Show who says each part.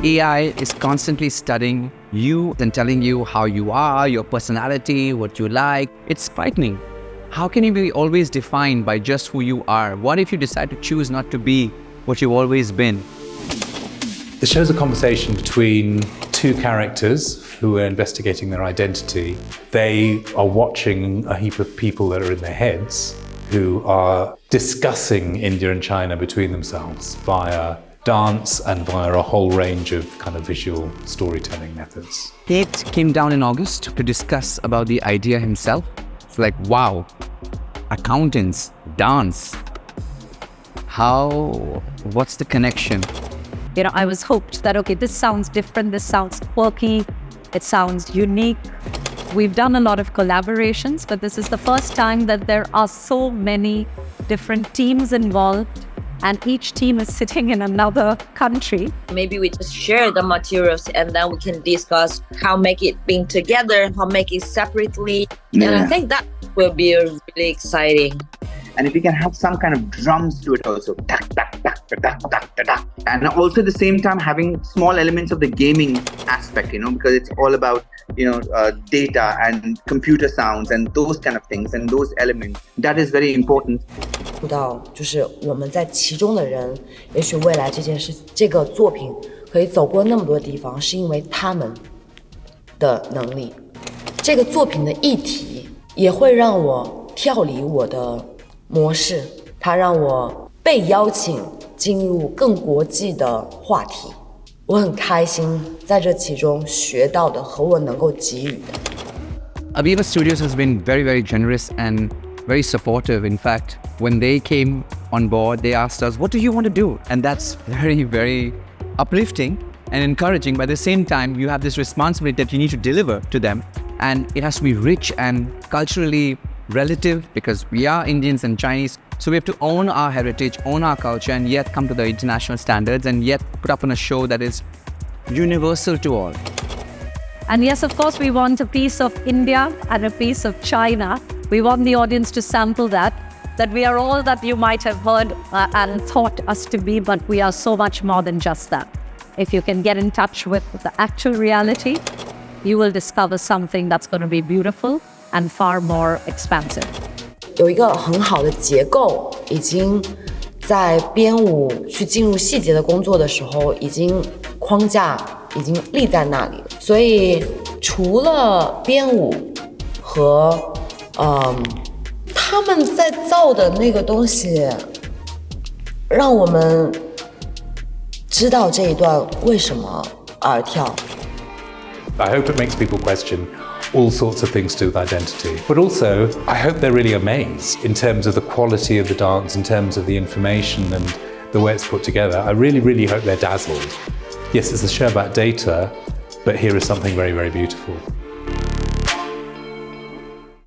Speaker 1: AI is constantly studying you and telling you how you are, your personality, what you like. It's frightening. How can you be always defined by just who you are? What if you decide to choose not to be what you've always been?
Speaker 2: The show's a conversation between two characters who are investigating their identity. They are watching a heap of people that are in their heads who are discussing India and China between themselves via dance and via a whole range of kind of visual storytelling methods.
Speaker 1: Kate came down in August to discuss about the idea himself. It's like, wow, accountants, dance. What's the connection?
Speaker 3: I was hooked that, okay, this sounds different, this sounds quirky, it sounds unique. We've done a lot of collaborations, but this is the first time that there are so many different teams involved, and each team is sitting in another country.
Speaker 4: Maybe we just share the materials and then we can discuss how make it being together, how make it separately.
Speaker 5: Yeah.
Speaker 4: And I think that will be really exciting.
Speaker 5: And if we can have some kind of drums to it also, tak, tak, tak, tak, tak, tak, tak. And also at the same time having small elements of the gaming aspect, because it's all about, data and computer sounds and those kind of things and those elements. That is very important.
Speaker 6: 到就是我们在其中的人，也许未来这个作品可以走过那么多地方，是因为他们的能力。这个作品的议题也会让我跳离我的模式，它让我被邀请进入更国际的话题。我很开心在这其中学到的和我能够给予的。
Speaker 1: Aviva Studios has been very, very generous and very supportive. In fact, when they came on board, they asked us, what do you want to do? And that's very, very uplifting and encouraging. But at the same time, you have this responsibility that you need to deliver to them. And it has to be rich and culturally relative because we are Indians and Chinese. So we have to own our heritage, own our culture, and yet come to the international standards and yet put up on a show that is universal to all.
Speaker 3: And yes, of course, we want a piece of India and a piece of China. We want the audience to sample that we are all that you might have heard and thought us to be, but we are so much more than just that. If you can get in touch with the actual reality, you will discover something that's going to be beautiful and far more expansive.
Speaker 6: 有一个很好的结构，已经在编舞去进入细节的工作的时候，框架已经立在那里了。所以除了编舞和他们在造的那个东西，让我们知道这一段为什么而跳。
Speaker 2: I hope it makes people question all sorts of things to do with identity. But also, I hope they're really amazed in terms of the quality of the dance, in terms of the information and the way it's put together. I really, really hope they're dazzled. Yes, it's a show about data, but here is something very, very beautiful.